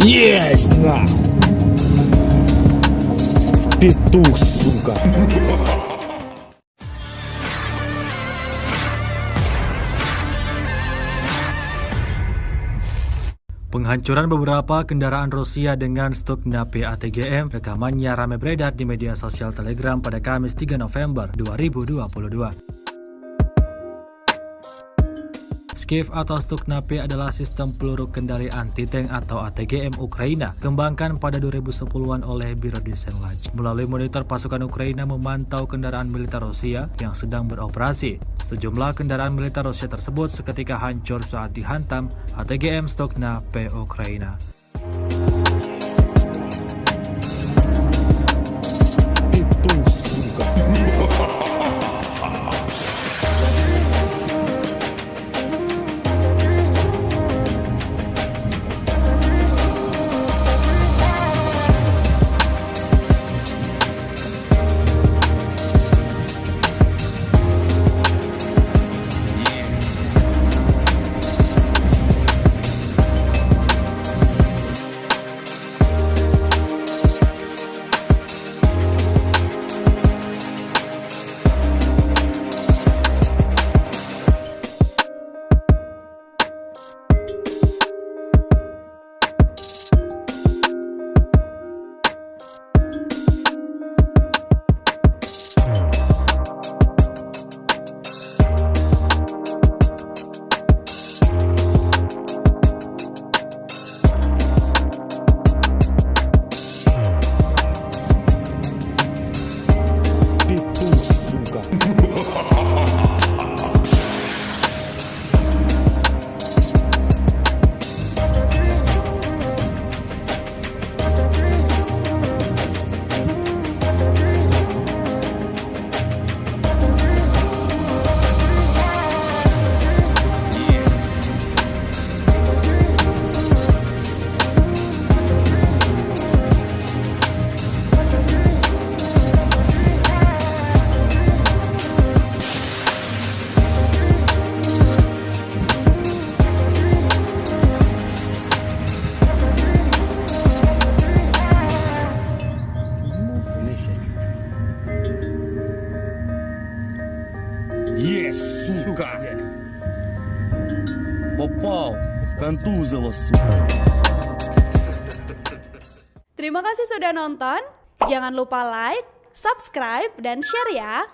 Есть нахуй! Петух, сука! Penghancuran beberapa kendaraan Rusia dengan stok napi ATGM, rekamannya ramai beredar di media sosial Telegram pada Kamis 3 November 2022. Skiff atau stok napi adalah sistem peluru kendali anti-tank atau ATGM Ukraina, kembangkan pada 2010-an oleh Biro Desain Laj. Melalui monitor pasukan Ukraina memantau kendaraan militer Rusia yang sedang beroperasi. Sejumlah kendaraan militer Rusia tersebut seketika hancur saat dihantam ATGM stok napi Ukraina. Петух, сука! Есть, сука! Попал, контузило, сука. Terima kasih sudah nonton. Jangan lupa like, subscribe, dan share ya.